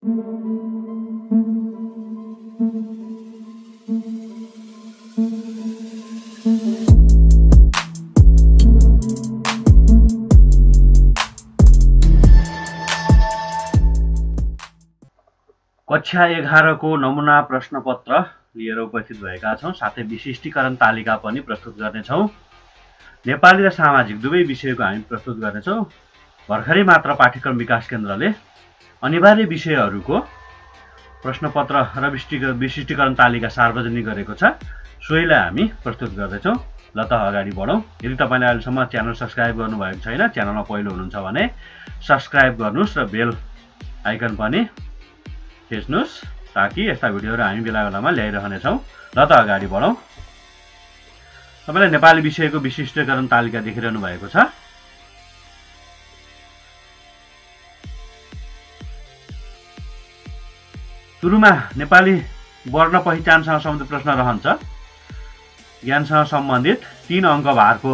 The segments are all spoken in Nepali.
कक्षा 11 को नमुना प्रश्नपत्र लिएर उपस्थित भएका छौं। साथै विशिष्टीकरण तालिका पनि प्रस्तुत गर्नेछौं। नेपाली र सामाजिक दुवै विषयको हामी प्रस्तुत गर्नेछौं। भर्खरै मात्र पाठ्यक्रम विकास केन्द्रले अनिवार्य विषयहरूको प्रश्नपत्र र विशिष्टीकरण तालिका सार्वजनिक गरेको छ। सोहीलाई हामी प्रस्तुत गर्दैछौं। ल त अगाडि बढौं। यदि तपाईले अहिलेसम्म च्यानल सब्स्क्राइब गर्नुभएको छैन, च्यानलमा पहिलो हुनुहुन्छ भने सब्स्क्राइब गर्नुस् र बेल आइकन पनि थिच्नुस् ताकि यस्ता भिडियोहरू हामी बेला बेलामा ल्याइरहनेछौं। ल त अगाडि बढौं। तपाईले नेपाली विषयको विशिष्टीकरण तालिका देखिरहनु भएको छ। सुरुमा नेपाली वर्ण पहिचानसँग सम्बन्धित प्रश्न रहन्छ। ज्ञानसँग सम्बन्धित 3 अङ्क भारको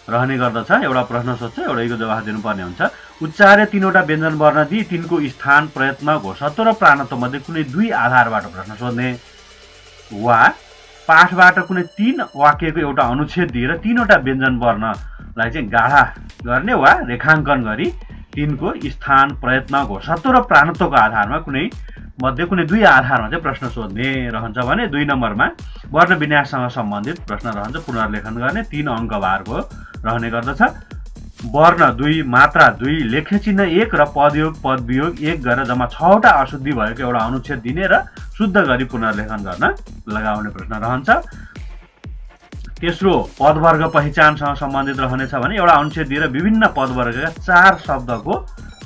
रहने गर्दछ। एउटा प्रश्न सोध्छ, एउटैको जवाफ दिनुपर्ने हुन्छ। उच्चार्य 3वटा व्यञ्जन वर्ण दिई तिनको स्थान, प्रयत्न, घोषत्व र प्राणत्व मध्ये कुनै 2 आधारबाट प्रश्न सोध्ने, वा पाठबाट कुनै 3 वाक्यको एउटा अनुच्छेद दिएर 3वटा व्यञ्जन वर्णलाई चाहिँ गाढा गर्ने वा रेखाङ्कन गरी तिनको स्थान, प्रयत्न, घोषत्व र प्राणत्वको आधारमा कुनै 2 आधारमा चाहिँ प्रश्न सोध्ने रहन्छ भने 2 नम्बरमा वर्ण विन्याससँग सम्बन्धित प्रश्न रहन्छ। पुनर्लेखन गर्ने 3 अङ्क भारको रहने गर्दछ। वर्ण 2, मात्रा 2, लेख्य चिन्ह 1 र पदयोग पदवियोग 1 गरेर जम्मा 6वटा अशुद्धि भएको एउटा अनुच्छेद दिने र शुद्ध गरी पुनर्लेखन गर्न लगाउने प्रश्न रहन्छ। तेस्रो पदवर्ग पहिचानसँग सम्बन्धित रहनेछ भने एउटा अनुच्छेद दिएर विभिन्न पदवर्गका 4 शब्दको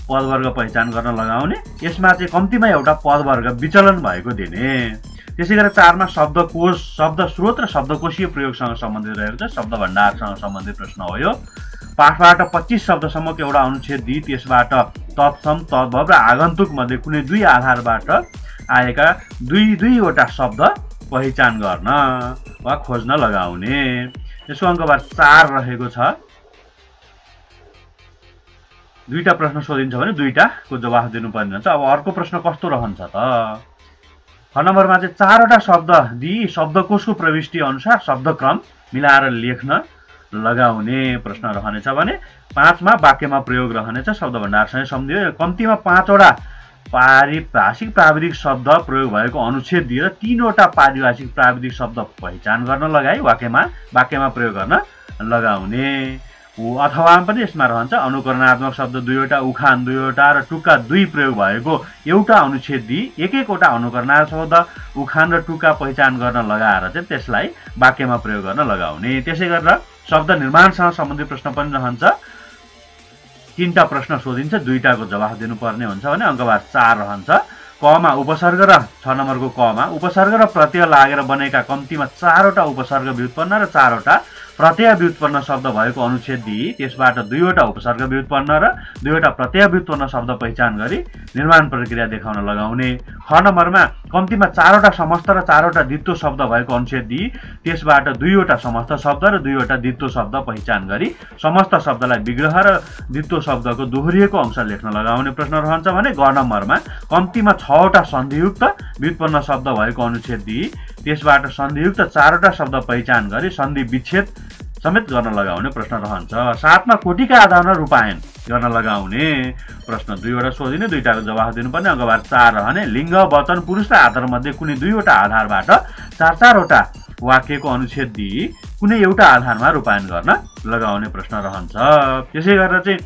पदवर्ग पहिचान गर्न लगाउने। यसमा चाहिँ कम्तीमा एउटा पदवर्ग विचलन भएको दिने। त्यसैगरी 4मा शब्दकोश, शब्द स्रोत र शब्दकोशीय प्रयोगसँग सम्बन्धित रहेको छ। शब्द भण्डारसँग सम्बन्धित प्रश्न हो यो। पाठबाट 25 शब्दसम्मको एउटा अनुच्छेद दिई त्यसबाट तत्सम, तद्भव र आगन्तुक मध्ये कुनै 2 आधारबाट आएका 2-2वटा शब्द पहिचान गर्न वा खोज्न लगाउने। यसको अङ्कबार 4 रहेको छ। 2टा प्रश्न सोधिन्छ भने 2टाको जवाफ दिनुपर्ने हुन्छ। अब अर्को प्रश्न कस्तो रहन्छ त? ख नम्बरमा चाहिँ 4वटा शब्द दिई शब्दकोशको प्रविष्टि अनुसार शब्दक्रम मिलाएर लेख्न लगाउने प्रश्न रहनेछ भने 5मा वाक्यमा प्रयोग रहनेछ। शब्द भण्डारसँग सम्बन्धित कम्तीमा 5वटा पारिभाषिक प्राविधिक शब्द प्रयोग भएको अनुच्छेद दिएर 3वटा पारिभाषिक प्राविधिक शब्द पहिचान गर्न लगाई वाक्यमा प्रयोग गर्न लगाउने। अथवा पनि यसमा रहन्छ अनुकरणात्मक शब्द 2वटा, उखान 2वटा र टुक्का 2 प्रयोग भएको एउटा अनुच्छेद दिई एक-एकवटा अनुकरणात्मक शब्द, उखान र टुक्का पहिचान गर्न लगाएर चाहिँ त्यसलाई वाक्यमा प्रयोग गर्न लगाउने। त्यसै गरेर शब्द निर्माणसँग सम्बन्धित प्रश्न पनि रहन्छ। 3टा प्रश्न सोधिन्छ, 2टाको जवाफ दिनुपर्ने हुन्छ भने अङ्कबार 4 रहन्छ। कमा उपसर्ग र 6 नम्बरको कमा उपसर्ग र प्रत्यय लागेर बनेका कम्तीमा 4वटा उपसर्ग व्युत्पन्न र 4वटा प्रत्यय व्युत्पन्न शब्द भएको अनुच्छेद दिई त्यसबाट 2वटा उपसर्ग व्युत्पन्न र 2वटा प्रत्यय व्युत्पन्न शब्द पहिचान गरी निर्माण प्रक्रिया देखाउन लगाउने। ख नम्बरमा कम्तीमा 4वटा समस्त र 4वटा द्वित्व शब्द भएको अनुच्छेद दिई त्यसबाट 2वटा समस्त शब्द र 2वटा द्वित्व शब्द पहिचान गरी समस्त शब्दलाई विग्रह र द्वित्व शब्दको दोहोरिएको अंश लेख्न लगाउने प्रश्न रहन्छ भने ग नम्बरमा कम्तीमा 6वटा सन्धियुक्त व्युत्पन्न शब्द भएको अनुच्छेद दिई त्यसबाट सन्धियुक्त 4वटा शब्द पहिचान गरी सन्धि विच्छेद समेत गर्न लगाउने प्रश्न रहन्छ। 7मा कोटिका आधारमा रूपायन गर्न लगाउने प्रश्न 2वटा सोधिने, 2टाको जवाफ दिनुपर्ने। अङ्कबार 4 रहने। लिङ्ग, वचन, पुरुष र आधार मध्ये कुनै 2वटा आधारबाट 4-4वटा वाक्यको अनुच्छेद दिई कुनै एउटा आधारमा रूपायन गर्न लगाउने प्रश्न रहन्छ। त्यसै गरेर चाहिँ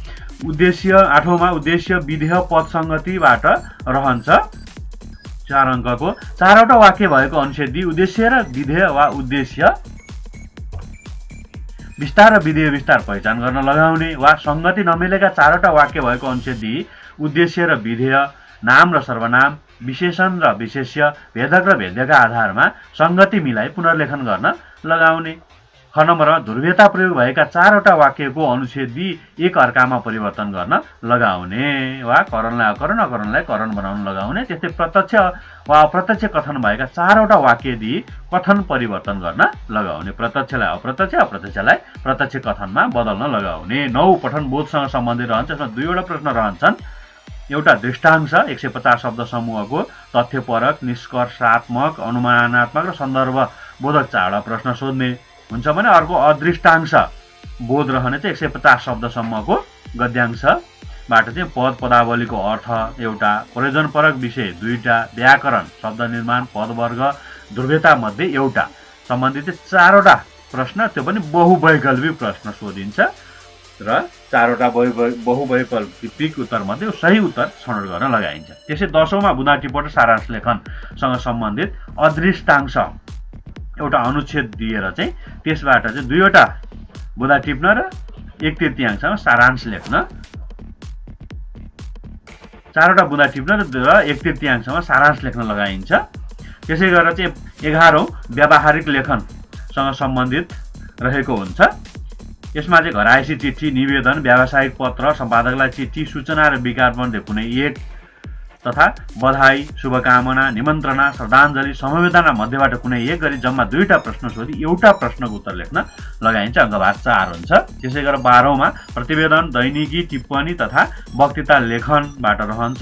उद्देश्य 8औँमा उद्देश्य, विधेय, पद संगतिबाट रहन्छ। 4 अङ्कको 4वटा वाक्य भएको अनुच्छेद दिई उद्देश्य र विधेय वा उद्देश्य विस्तार र विधेय विस्तार पहिचान गर्न लगाउने वा संगति नमिलेका 4वटा वाक्य भएको अनुच्छेद दिई उद्देश्य र विधेय, नाम र सर्वनाम, विशेषण र विशेष्य, भेदक र भेद्यका आधारमा संगति मिलाई पुनर्लेखन गर्न लगाउने। ख नम्बरमा ध्रुवीयता प्रयोग भएका 4वटा वाक्यको अनुच्छेद दिई एक अर्कामा परिवर्तन गर्न लगाउने वा करणलाई अकरण, अकरणलाई करण बनाउन लगाउने। त्यस्तै प्रत्यक्ष वा अप्रत्यक्ष कथन भएका 4वटा वाक्य दिई कथन परिवर्तन गर्न लगाउने। प्रत्यक्षलाई अप्रत्यक्ष, अप्रत्यक्षलाई प्रत्यक्ष कथनमा बदल्न लगाउने। 9 पठन बोधसँग सम्बन्धित रहन्छ। यसमा 2वटा प्रश्न रहन्छन्। एउटा दृष्टांश 150 शब्द समूहको तथ्यपरक, निष्कर्षात्मक, अनुमानात्मक र सन्दर्भबोधक 4वटा प्रश्न सोध्ने हुन्छ भने अर्को अदृष्टांश बोध रहने चाहिँ 150 शब्दसम्मको गद्यांशबाट चाहिँ पद पदावलीको अर्थ एउटा, प्रयोजनपरक विषय 2टा, व्याकरण, शब्द निर्माण, पदवर्ग, ध्रुवता मध्ये एउटा सम्बन्धित 4वटा प्रश्न, त्यो पनि बहुवैकल्पिक प्रश्न सोधिन्छ र 4वटा बहुवैकल्पिक उत्तर मध्ये सही उत्तर छनौट गर्न लगाइन्छ। त्यसै 10औँमा बुँदा टिप्पण र सारांश लेखनसँग सम्बन्धित अदृष्टांश एउटा अनुच्छेद दिएर चाहिँ त्यसबाट चाहिँ 2वटा बुँदा टिप्न र 1/3 सारांश लेख्न, 4वटा बुँदा टिप्न र 1/3 सारांश लेख्न लगाइन्छ। त्यसै गरेर चाहिँ 11औं व्यावहारिक लेखनसँग सम्बन्धित रहेको हुन्छ। यसमा चाहिँ घरायसी चिठी, निवेदन, व्यावसायिक पत्र, सम्पादकलाई चिठी, सूचना र विज्ञापन कुनै एक तथा बधाई, शुभकामना, निमन्त्रणा, श्रद्धाञ्जली, समवेदना मध्येबाट कुनै एक गरी जम्मा 2टा प्रश्न सोधी एउटा प्रश्नको उत्तर लेख्न लगाइन्छ। अङ्कभार 4 हुन्छ। त्यसै गरेर 12औँमा प्रतिवेदन, दैनिकी, टिप्पणी तथा वक्तृता लेखनबाट रहन्छ।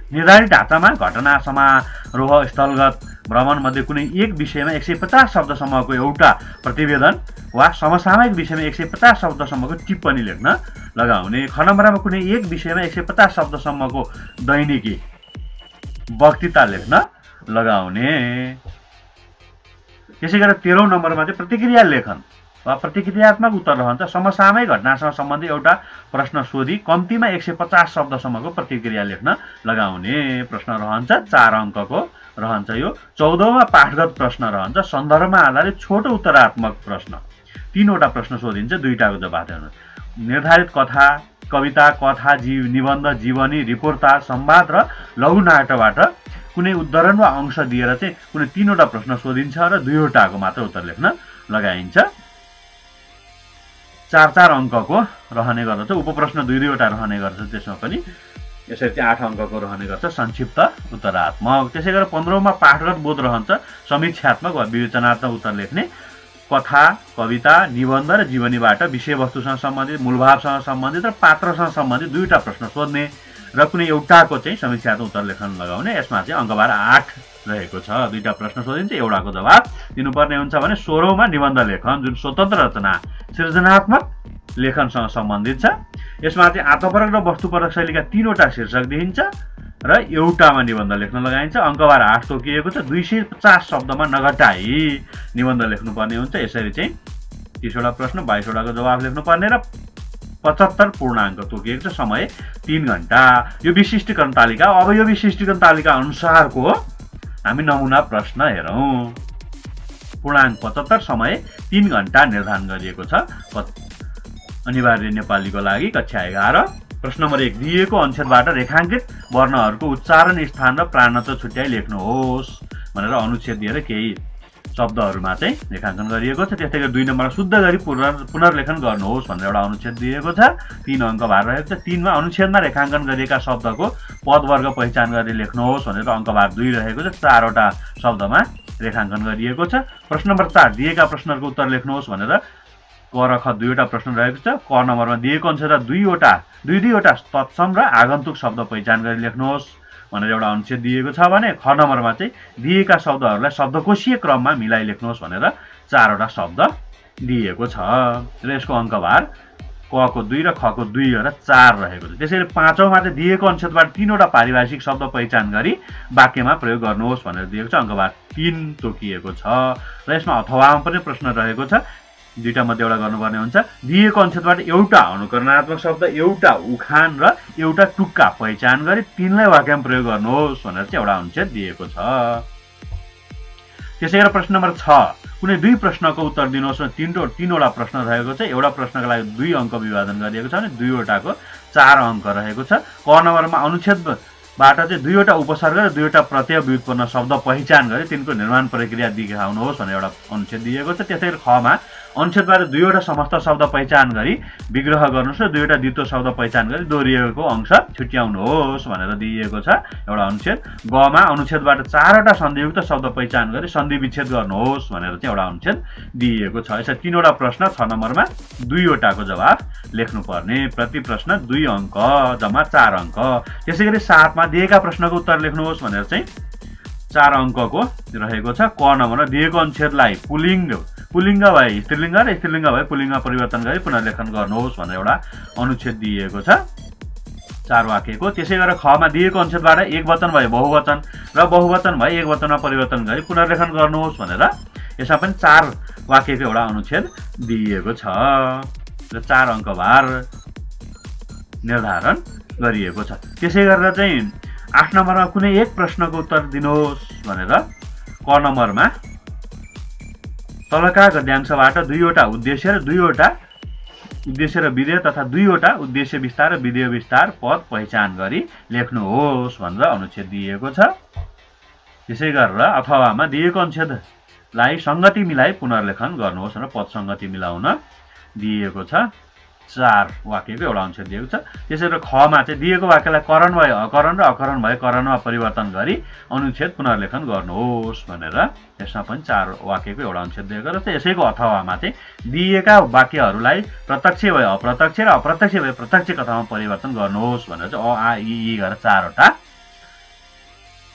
निर्धारित ढाँचामा घटना, समारोह, स्थलगत भ्रमण मध्ये कुनै एक विषयमा 150 शब्दसम्मको एउटा प्रतिवेदन वा समसामयिक विषयमा 150 शब्दसम्मको टिप्पणी लेख्न लगाउने। ख नम्बरमा कुनै एक विषयमा 150 शब्दसम्मको दैनिकी वक्तृता लेख्न लगाउने। त्यसै गरेर 13औं नम्बरमा चाहिँ प्रतिक्रिया लेखन वा प्रतिक्रियात्मक उत्तर रहन्छ। समसामयिक घटनासँग सम्बन्धित एउटा प्रश्न सोधी कम्तीमा 150 शब्दसम्मको प्रतिक्रिया लेख्न लगाउने प्रश्न रहन्छ। 4 अङ्कको रहन्छ यो। 14औँमा पाठगत प्रश्न रहन्छ। सन्दर्भमा आधारित छोटो उत्तरात्मक प्रश्न 3वटा प्रश्न सोधिन्छ, 2टाको जवाफ दिनु। निर्धारित कथा, कविता, कथा, निबन्ध, जीवनी, रिपोर्ता, संवाद र लघु नाटकबाट कुनै उद्धरण वा अंश दिएर चाहिँ कुनै 3वटा प्रश्न सोधिन्छ र 2वटाको मात्र उत्तर लेख्न लगाइन्छ। 4-4 अङ्कको रहने गर्दछ। उपप्रश्न 2-2वटा रहने गर्छ त्यसमा पनि। यसरी चाहिँ 8 अङ्कको रहने गर्छ संक्षिप्त उत्तरात्मक। त्यसै गरेर 15औँमा पाठगत बोध रहन्छ। समीक्षात्मक वा विवेचनात्मक उत्तर लेख्ने। कथा, कविता, निबन्ध र जीवनीबाट विषयवस्तुसँग सम्बन्धित, मूलभावसँग सम्बन्धित र पात्रसँग सम्बन्धित 2टा प्रश्न सोध्ने र कुनै एउटाको चाहिँ समीक्षात्मक उत्तर लेख्न लगाउने। यसमा चाहिँ अङ्कभार 8 रहेको छ। 2टा प्रश्न सोधिन्छ, एउटाको जवाफ दिनुपर्ने हुन्छ भने 16औँमा निबन्ध लेखन जुन स्वतन्त्र रचना सृजनात्मक लेखनसँग सम्बन्धित छ। यसमा चाहिँ आत्मपरक र वस्तुपरक शैलीका 3वटा शीर्षक दिइन्छ र एउटामा निबन्ध लेख्न लगाइन्छ। अङ्कभार 8 तोकिएको छ। 250 शब्दमा नघटाई निबन्ध लेख्नुपर्ने हुन्छ। यसरी चाहिँ 30वटा प्रश्न 22वटाको जवाफ लेख्नुपर्ने र 75 पूर्णाङ्क तोकिएको छ। समय 3 घण्टा। यो विशिष्टीकरण तालिका। अब यो विशिष्टीकरण तालिका अनुसारको हामी नमुना प्रश्न हेरौँ। पूर्णाङ्क 75, समय 3 घण्टा निर्धारण गरिएको छ। अनिवार्य नेपालीको लागि कक्षा 11। प्रश्न नम्बर 1 दिएको अनुच्छेदबाट रेखाङ्कित वर्णहरूको उच्चारण, स्थान र प्राणत्व छुट्याइ लेख्नुहोस् भनेर अनुच्छेद दिएर केही शब्दहरूमा चाहिँ रेखाङ्कन गरिएको छ। त्यस्तै गरी 2 नम्बरमा शुद्ध गरी पुनर्लेखन गर्नुहोस् भनेर एउटा अनुच्छेद दिएको छ। 3 अङ्क भार रहेको छ। 3मा अनुच्छेदमा रेखाङ्कन गरिएका शब्दको पदवर्ग पहिचान गरी लेख्नुहोस् भनेर अङ्कभार 2 रहेको छ। 4वटा शब्दमा रेखाङ्कन गरिएको छ। प्रश्न नम्बर 4 दिएका प्रश्नहरूको उत्तर लेख्नुहोस् भनेर क र ख 2वटा प्रश्न रहेको छ। क नम्बरमा दिएको अनुसार 2-2वटा तत्सम र आगन्तुक शब्द पहिचान गरी लेख्नुहोस् भनेर एउटा अनुच्छेद दिएको छ भने ख नम्बरमा चाहिँ दिएका शब्दहरूलाई शब्दकोशीय क्रममा मिलाई लेख्नुहोस् भनेर 4वटा शब्द दिएको छ र यसको अङ्कभार क को 2 र ख को 2 र 4 रहेको छ। त्यसैले 5औँमा चाहिँ दिएको अनुच्छेदबाट 3वटा पारिभाषिक शब्द पहिचान गरी वाक्यमा प्रयोग गर्नुहोस् भनेर दिएको छ। अङ्कभार 3 तोकिएको छ र यसमा अथवामा पनि प्रश्न रहेको छ। 2टा मध्ये एउटा गर्नुपर्ने हुन्छ। दिएको अनुच्छेदबाट एउटा अनुकरणात्मक शब्द, एउटा उखान र एउटा टुक्का पहिचान गरी 3लाई वाक्यमा प्रयोग गर्नुहोस् भनेर चाहिँ एउटा अनुच्छेद दिएको छ। त्यसै गरेर प्रश्न नम्बर 6 कुनै 2 प्रश्नको उत्तर दिनुहोस् भने 3वटा प्रश्न रहेको छ। एउटा प्रश्नका लागि 2 अङ्क विभाजन गरिएको छ भने 2वटाको 4 अङ्क रहेको छ। क नम्बरमा अनुच्छेदबाट चाहिँ 2वटा उपसर्ग र 2वटा प्रत्यय व्युत्पन्न शब्द पहिचान गरी तिनको निर्माण प्रक्रिया देखाउनुहोस् भनेर एउटा अनुच्छेद दिएको छ। त्यसै गरी खमा अनुच्छेदबाट दुईवटा समस्त शब्द पहिचान गरी विग्रह गर्नुहोस् र दुईवटा द्वित्व शब्द पहिचान गरी दोहोरिएको अंश छुट्याउनुहोस् भनेर दिइएको छ एउटा अनुच्छेद। गमा अनुच्छेदबाट चारवटा सन्धियुक्त शब्द पहिचान गरी सन्धि विच्छेद गर्नुहोस् भनेर चाहिँ एउटा अनुच्छेद दिइएको छ। यसरी तीनवटा प्रश्न 6 नम्बरमा दुईवटाको जवाफ लेख्नुपर्ने। प्रति प्रश्न 2 अंक, जम्मा 4 अंक। त्यसैगरी 7 मा दिएका प्रश्नको उत्तर लेख्नुहोस् भनेर चाहिँ 4 अंकको रहेको छ। क नम्बरमा दिएको अनुच्छेदलाई पुल्लिङ्ग भए स्त्रीलिङ्ग र स्त्रीलिङ्ग भए पुल्लिङ्गमा परिवर्तन गरी पुनर्लेखन गर्नुहोस् भनेर एउटा अनुच्छेद दिएको छ 4 वाक्यको। त्यसै गरेर खमा दिएको अनुच्छेदबाट एकवचन भए बहुवचन र बहुवचन भए एकवचनमा परिवर्तन गरी पुनर्लेखन गर्नुहोस् भनेर यसमा पनि 4 वाक्यको एउटा अनुच्छेद दिएको छ र 4 अंकभार निर्धारण गरिएको छ। त्यसै गरेर चाहिँ 8 नम्बरमा कुनै एक प्रश्नको उत्तर दिनुहोस् भनेर क नम्बरमा तलका गद्यांशबाट दुईवटा उद्देश्य र विधेय तथा दुईवटा उद्देश्य विस्तार र विधेय विस्तार पद पहिचान गरी लेख्नुहोस् भनेर अनुच्छेद दिएको छ। त्यसै गरेर अथवामा दिएको अनुच्छेदलाई संगति मिलाई पुनर्लेखन गर्नुहोस् भनेर पद संगति मिलाउन दिएको छ। 4 वाक्यको एउटा अनुच्छेद दिएको छ। त्यसै गरेर खमा चाहिँ दिएको वाक्यलाई करण भए अकरण र अकरण भए करणमा परिवर्तन गरी अनुच्छेद पुनर्लेखन गर्नुहोस् भनेर यसमा पनि 4 वाक्यको एउटा अनुच्छेद दिएको र यसैको अथवामा चाहिँ दिएका वाक्यहरूलाई प्रत्यक्ष भए अप्रत्यक्ष र अप्रत्यक्ष भए प्रत्यक्ष कथामा परिवर्तन गर्नुहोस् भनेर चाहिँ अ आ इ गरेर 4वटा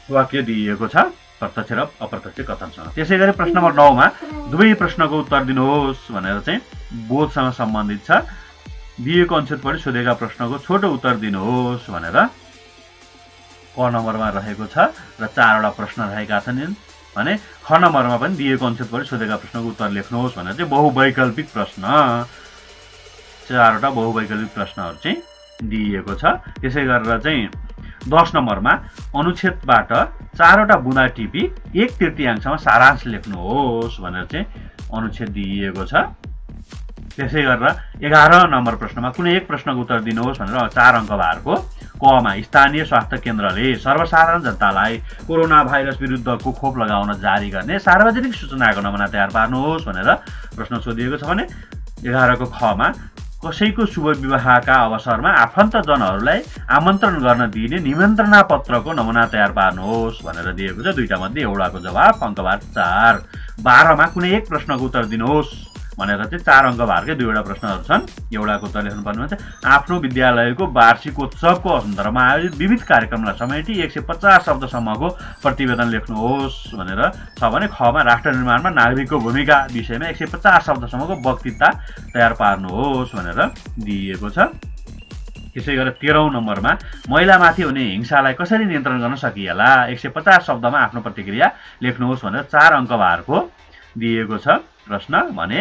वाक्य दिएको छ प्रत्यक्ष र अप्रत्यक्ष कथनसँग। त्यसै गरी प्रश्न नम्बर 9 मा दुवै प्रश्नको उत्तर दिनुहोस् भनेर चाहिँ बोधसँग सम्बन्धित छ। दिएको अनुच्छेदबाट सोधेका प्रश्नको छोटो उत्तर दिनुहोस् भनेर क नम्बरमा रहेको छ र 4वटा प्रश्न रहेका छन् भने ख नम्बरमा पनि दिएको अनुच्छेदबाट सोधेका प्रश्नको उत्तर लेख्नुहोस् भनेर चाहिँ बहुवैकल्पिक प्रश्न 4वटा बहुवैकल्पिक प्रश्नहरू चाहिँ दिएको छ। त्यसै गरेर चाहिँ 10 नम्बरमा अनुच्छेदबाट 4वटा बुँदा टिपी 1/3 सारांश लेख्नुहोस् भनेर चाहिँ अनुच्छेद दिएको छ। त्यसै गरेर 11 नम्बर प्रश्नमा कुनै एक प्रश्नको उत्तर दिनुहोस् भनेर 4 अंकभारको कमा स्थानीय स्वास्थ्य केन्द्रले सर्वसाधारण जनतालाई कोरोना भाइरस विरुद्धको खोप लगाउन जारी गर्ने सार्वजनिक सूचनाको नमुना तयार पार्नुहोस् भनेर प्रश्न सोधिएको छ भने 11 को खमा कसैको शुभ विवाहका अवसरमा आफन्तजनहरूलाई आमन्त्रण गर्न दिइने निमन्त्रणा पत्रको नमुना तयार पार्नुहोस् भनेर दिएको छ। दुईटा मध्ये एउटाको जवाफ अंकभार 4। 12 मा कुनै एक प्रश्नको उत्तर दिनुहोस् भनेर चाहिँ 4 अंकभारकै दुईवटा प्रश्नहरू छन्। एउटाको उत्तर लेख्नुपर्ने हुन्छ आफ्नो विद्यालयको वार्षिकोत्सवको सन्दर्भमा आयोजित विविध कार्यक्रमलाई समेटी 150 शब्दसम्मको प्रतिवेदन लेख्नुहोस् भनेर छ भने खमा राष्ट्र निर्माणमा नागरिकको भूमिका विषयमा 150 शब्दसम्मको वक्तृता तयार पार्नुहोस् भनेर दिएको छ। त्यसै गरेर 13औं नम्बरमा महिलामाथि हुने हिंसालाई कसरी नियन्त्रण गर्न सकिएला 150 शब्दमा आफ्नो प्रतिक्रिया लेख्नुहोस् भनेर 4 अंकभारको दिएको छ प्रश्न भने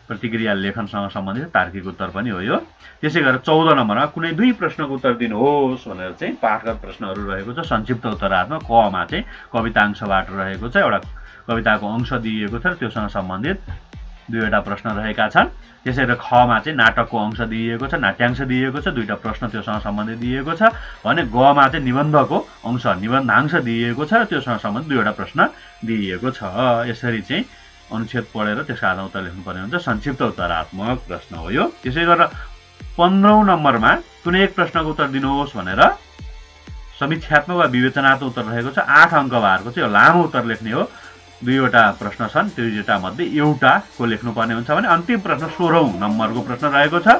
प्रतिक्रिया लेखनसँग सम्बन्धित तार्किक उत्तर पनि हो यो। त्यसै गरेर 14 नम्बरमा कुनै दुई प्रश्नको उत्तर दिनुहोस् भनेर चाहिँ पाठगत प्रश्नहरू रहेको छ। संक्षिप्त उत्तरात्मक कमा चाहिँ कवितांशबाट रहेको छ, एउटा कविताको अंश दिएको छ र त्योसँग सम्बन्धित दुईवटा प्रश्न रहेका छन्। त्यसै गरेर खमा चाहिँ नाटकको अंश दिएको छ, नाट्यांश दिएको छ, दुईटा प्रश्न त्योसँग सम्बन्धित दिएको छ भने गमा चाहिँ निबन्धको अंश निबन्धांश दिएको छ र त्योसँग सम्बन्धित दुईवटा प्रश्न दिएको छ। यसरी चाहिँ अनुच्छेद पढेर त्यसको आधा उत्तर लेख्नुपर्ने हुन्छ। संक्षिप्त उत्तरात्मक प्रश्न हो यो। त्यसै गरेर 15औं नम्बरमा कुनै एक प्रश्नको उत्तर दिनुहोस् भनेर समीक्षात्मक वा विवेचनात्मक उत्तर रहेको छ। 8 अंकभारको चाहिँ लामो उत्तर लेख्ने हो। दुईवटा प्रश्न छन्, त्यो दुईवटा मध्ये एउटाको लेख्नुपर्ने हुन्छ भने अन्तिम प्रश्न 16औं नम्बरको प्रश्न रहेको छ।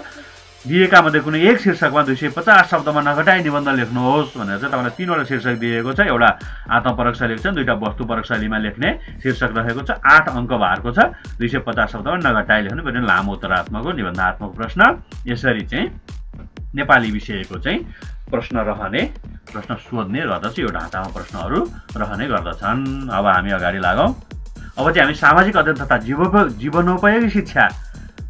दिएका मध्ये कुनै एक शीर्षकमा 250 शब्दमा नघटाई निबन्ध लेख्नुहोस् भनेर चाहिँ तपाईलाई तीनवटा शीर्षक दिएको छ। एउटा आत्मपरक शैली छ, दुईटा वस्तुपरक शैलीमा लेख्ने शीर्षक रहेको छ। 8 अंकभारको छ, 250 शब्दमा नघटाई लेख्नु पर्ने लामो उत्तरात्मक हो, निबन्धात्मक प्रश्न। यसरी चाहिँ नेपाली विषयको चाहिँ प्रश्न रहने, प्रश्न सोध्ने गर्दछ। यो ढाँचामा प्रश्नहरू रहने गर्दछन्। अब हामी अगाडि लागौं। अब चाहिँ हामी सामाजिक अध्ययन तथा जीवनोपयोगी शिक्षा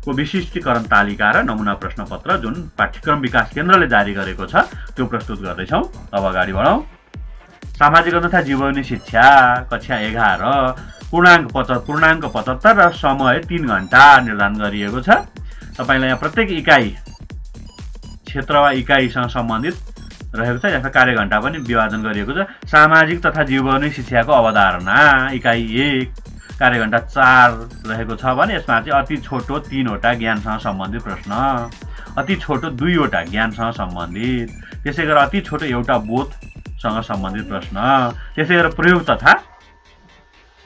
को विशिष्टीकरण तालिका र नमुना प्रश्नपत्र जुन पाठ्यक्रम विकास केन्द्रले जारी गरेको छ त्यो प्रस्तुत गर्दैछौँ। अब अगाडि बढौं। सामाजिक तथा जीवनी शिक्षा कक्षा 11 पूर्णाङ्क 75 र समय 3 घण्टा निर्धारण गरिएको छ। तपाईलाई यहाँ प्रत्येक इकाइ क्षेत्र वा इकाइसँग सम्बन्धित रहेको छ। यसमा कार्यघण्टा पनि विभाजन गरिएको छ। सामाजिक तथा जीवनी शिक्षाको अवधारणा इकाइ 1 कार्यघण्टा 4 रहेको छ भने यसमा चाहिँ अति छोटो 3 वटा ज्ञानसँग सम्बन्धित प्रश्न, अति छोटो 2 वटा ज्ञानसँग सम्बन्धित, त्यसै गरेर अति छोटो एउटा बोधसँग सम्बन्धित प्रश्न, त्यसै गरेर प्रयोग तथा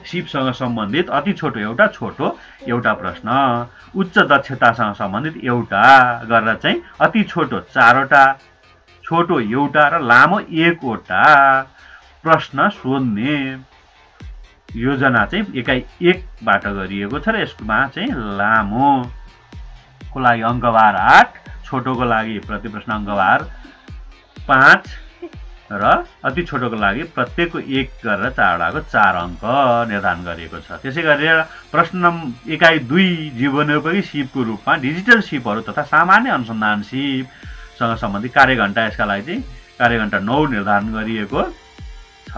सिपसँग सम्बन्धित अति छोटो एउटा प्रश्न, उच्च दक्षतासँग सम्बन्धित एउटा गरेर चाहिँ अति छोटो 4 वटा, छोटो एउटा र लामो 1 वटा प्रश्न सोध्ने योजना चाहिँ एकाइ 1 बाट गरिएको छ र यसमा चाहिँ लामोको लागि अङ्कभार 8, छोटोको लागि प्रति प्रश्न अङ्कभार 5 र अति छोटोको लागि प्रत्येकको 1 गरेर 4 वटाको 4 अङ्क निर्धारण गरिएको छ। त्यसै गरेर प्रश्न एकाइ 2 जीवनोपयोगी सिपको रूपमा डिजिटल सिपहरू तथा सामान्य अनुसन्धान सिपसँग सम्बन्धित कार्यघण्टा, यसका लागि चाहिँ कार्यघण्टा 9 निर्धारण गरिएको छ।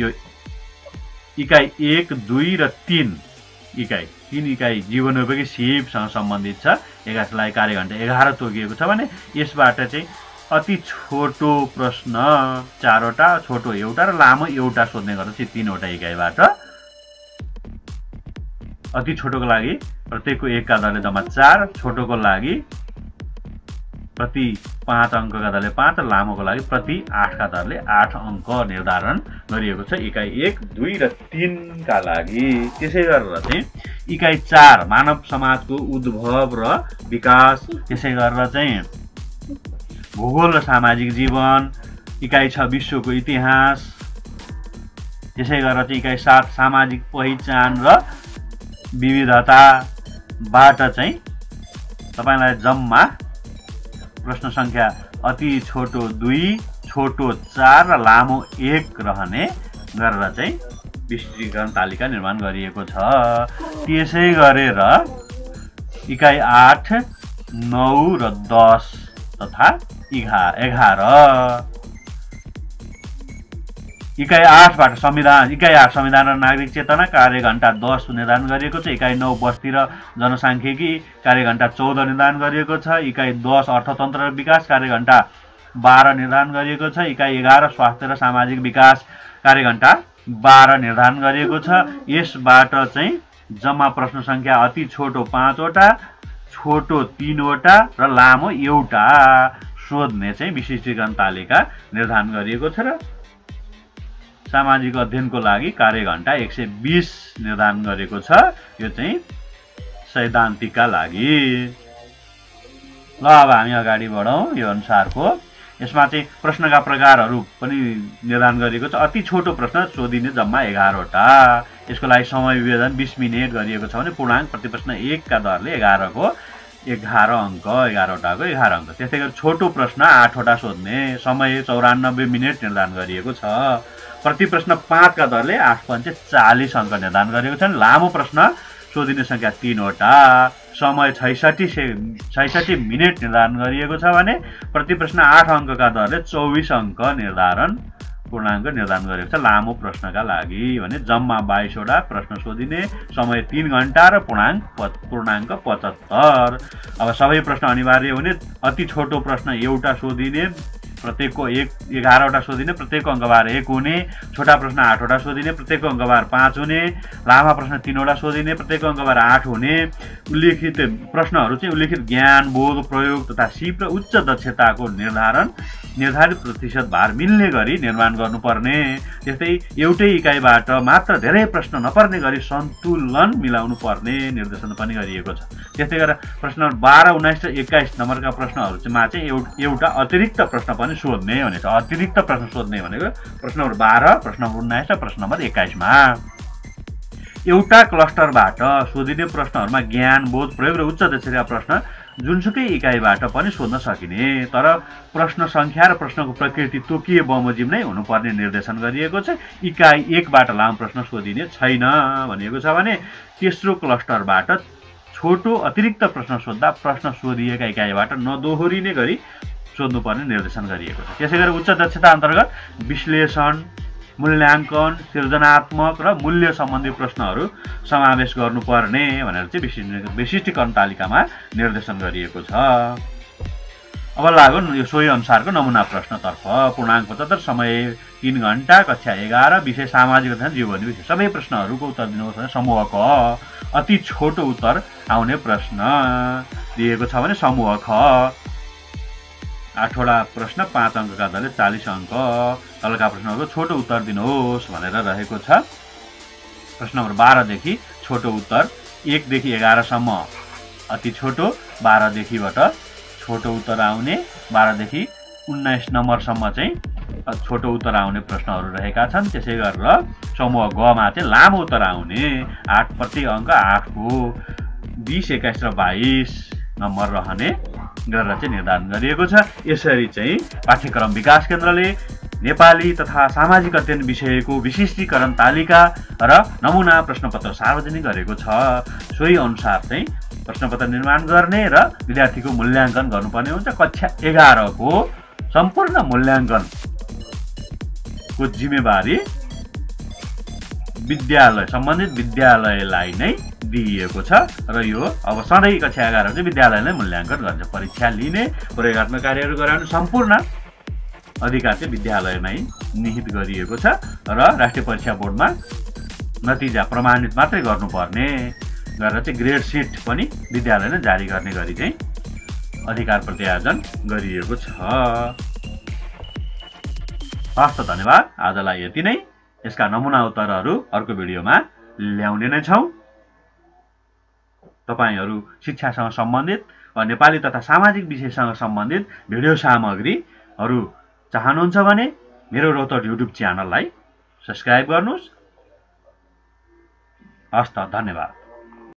यो इकाइ 1, 2 र 3 इकाइ जीवनोपयोगी सिपसँग सम्बन्धित छ। यसका लागि कार्यघण्टा 11 तोकिएको छ भने यसबाट चाहिँ अति छोटो प्रश्न 4 वटा, छोटो एउटा र लामो एउटा सोध्ने गर्दछ 3 वटा इकाइबाट। अति छोटोको लागि प्रत्येकको 1 का दरले जम्मा 4, छोटोको लागि प्रति 5 अङ्कका दरले 5 र लामोको लागि प्रति 8 का दरले 8 अङ्क निर्धारण गरिएको छ इकाइ 1, 2 र 3 का लागि। त्यसै गरेर चाहिँ इकाइ 4 मानव समाजको उद्भव र विकास, त्यसै गरेर चाहिँ भूगोल र सामाजिक जीवन, इकाइ 6 विश्वको इतिहास, त्यसै गरेर चाहिँ इकाइ 7 सामाजिक पहिचान र विविधताबाट चाहिँ तपाईलाई जम्मा प्रश्न संख्या अति छोटो 2, छोटो 4 र लामो 1 रहने गरेर चाहिँ विस्तृतीकरण तालिका निर्माण गरिएको छ। त्यसै गरेर इकाइ 8, 9 र 10 तथा 11 इकाइ 8 बाट संविधान, इकाइ 8 संविधान र नागरिक चेतना कार्यघण्टा 10 निर्धारण गरिएको छ। इकाइ 9 बस्ती र जनसाङ्ख्यिकी कार्यघण्टा 14 निर्धारण गरिएको छ। इकाइ 10 अर्थतन्त्र र विकास कार्यघण्टा 12 निर्धारण गरिएको छ। इकाइ 11 स्वास्थ्य र सामाजिक विकास कार्यघण्टा 12 निर्धारण गरिएको छ। यसबाट चाहिँ जम्मा प्रश्न संख्या अति छोटो 5 वटा, छोटो 3 वटा र लामो एउटा सोध्ने चाहिँ विशिष्टीकरण तालिका निर्धारण गरिएको छ र सामाजिक अध्ययनको लागि कार्यघण्टा 120 निर्धारण गरेको छ। यो चाहिँ सैद्धान्तिकका लागि। ल अब हामी अगाडि बढौँ। यो अनुसारको यसमा चाहिँ प्रश्नका प्रकारहरू पनि निर्धारण गरिएको छ। अति छोटो प्रश्न सोधिने जम्मा 11 वटा, यसको लागि समय विभाजन 20 मिनेट गरिएको छ भने पूर्णाङ्क प्रति प्रश्न 1 का दरले 11 को 11 अङ्क, 11 वटाको 11 अङ्क। त्यस्तै गरी छोटो प्रश्न 8 वटा सोध्ने समय 94 मिनेट निर्धारण गरिएको छ। प्रति प्रश्न 5 का दरले 8 पंचे 40 अङ्क निर्धारण गरिएको छ। लामो प्रश्न सोधिने संख्या 3 वटा, समय 66 मिनेट निर्धारण गरिएको छ भने प्रति प्रश्न 8 अङ्कका दरले 24 अङ्क निर्धारण पूर्णाङ्क निर्धारण गरेको छ लामो प्रश्नका लागि। भने जम्मा 22 वटा प्रश्न सोधिने, समय 3 घण्टा र पूर्णाङ्क 75। अब सबै प्रश्न अनिवार्य हुने। अति छोटो प्रश्न एउटा सोधिने, प्रत्येकको 11 वटा सोधिने, प्रत्येकको अङ्कभार 1 हुने। छोटा प्रश्न 8 वटा सोधिने, प्रत्येकको अङ्कभार 5 हुने। लामा प्रश्न 3 वटा सोधिने, प्रत्येकको अङ्कभार 8 हुने। उल्लेखित प्रश्नहरू चाहिँ उल्लेखित ज्ञान, बोध, प्रयोग तथा सिप र उच्च दक्षताको निर्धारित प्रतिशत भार मिल्ने गरी निर्माण गर्नुपर्ने। त्यस्तै एउटै इकाइबाट मात्र धेरै प्रश्न नपर्ने गरी सन्तुलन मिलाउनु पर्ने निर्देशन पनि गरिएको छ। त्यस्तै गरेर प्रश्न 12, 19 र 21 नम्बरका प्रश्नहरूमा चाहिँ एउटा अतिरिक्त प्रश्न पनि सोध्ने भनेको छ। अतिरिक्त प्रश्न सोध्ने भनेको प्रश्न नम्बर 12, प्रश्न नम्बर 19 र प्रश्न नम्बर 21 मा एउटा क्लस्टरबाट सोधिने प्रश्नहरूमा ज्ञान, बोध, प्रयोग र उच्च दक्षताका प्रश्न जुनसुकै इकाइबाट पनि सोध्न सकिने, तर प्रश्न संख्या र प्रश्नको प्रकृति तोकिए बमोजिम नै हुनुपर्ने निर्देशन गरिएको छ। इकाइ 1 बाट लामो प्रश्न सोधिने छैन भनिएको छ भने तेस्रो क्लस्टरबाट छोटो अतिरिक्त प्रश्न सोध्दा प्रश्न सोधिएका इकाइबाट नदोहोरिने गरी सोध्नुपर्ने निर्देशन गरिएको छ। त्यसै गरी उच्च दक्षता अन्तर्गत विश्लेषण, मूल्याङ्कन, सृजनात्मक र मूल्य सम्बन्धी प्रश्नहरू समावेश गर्नुपर्ने भनेर चाहिँ विशिष्टीकरण तालिकामा निर्देशन गरिएको छ। अब लागौँ यो सोही अनुसारको नमुना प्रश्नतर्फ। पूर्णाङ्क 75, समय 3 घण्टा, कक्षा 11, विषय सामाजिक अध्ययन जीवनी विषय। सबै प्रश्नहरूको उत्तर दिनुहोस् भने समूह क अति छोटो उत्तर आउने प्रश्न दिएको छ भने समूह ख 8वटा प्रश्न 5 अङ्कका दरले 40 अङ्क। तलका प्रश्नहरूको छोटो उत्तर दिनुहोस् भनेर रहेको छ। प्रश्न नम्बर 12 देखि छोटो उत्तर 1 देखि 11 सम्म अति छोटो, 12 देखिबाट छोटो उत्तर आउने, 12 देखि 19 नम्बरसम्म चाहिँ छोटो उत्तर आउने प्रश्नहरू रहेका छन्। त्यसै गरेर समूह ग मा चाहिँ लामो उत्तर आउने 8 प्रति अङ्क 8 को 20, 21 र 22 नम्बर रहने गरेर चाहिँ निर्धारण गरिएको छ। यसरी चाहिँ पाठ्यक्रम विकास केन्द्रले नेपाली तथा सामाजिक अध्ययन विषयको विशिष्टीकरण तालिका र नमुना प्रश्नपत्र सार्वजनिक गरेको छ। सोही अनुसार चाहिँ प्रश्नपत्र निर्माण गर्ने र विद्यार्थीको मूल्याङ्कन गर्नुपर्ने हुन्छ। कक्षा 11 को सम्पूर्ण मूल्याङ्कनको जिम्मेवारी सम्बन्धित विद्यालयलाई नै दिइएको छ र यो अब सधैँ कक्षा 11 चाहिँ विद्यालयले मूल्याङ्कन गर्छ। परीक्षा लिने, प्रयोगात्मक कार्यहरू गराउने सम्पूर्ण अधिकार चाहिँ विद्यालयमै निहित गरिएको छ र राष्ट्रिय परीक्षा बोर्डमा नतिजा प्रमाणित मात्रै गर्नुपर्ने गरेर चाहिँ ग्रेड सिट पनि विद्यालयले जारी गर्ने गरी चाहिँ अधिकार प्रत्यायोजन गरिएको छ। हस् त धन्यवाद। आजलाई यति नै। यसका नमुना उत्तरहरू अर्को भिडियोमा ल्याउने नै छौँ। तपाईहरू शिक्षासँग सम्बन्धित वा नेपाली तथा सामाजिक विषयसँग सम्बन्धित भिडियो सामग्रीहरू चाहनुहुन्छ भने मेरो रोहतक युट्युब च्यानललाई सब्स्क्राइब गर्नुहोस्। हस् त धन्यवाद।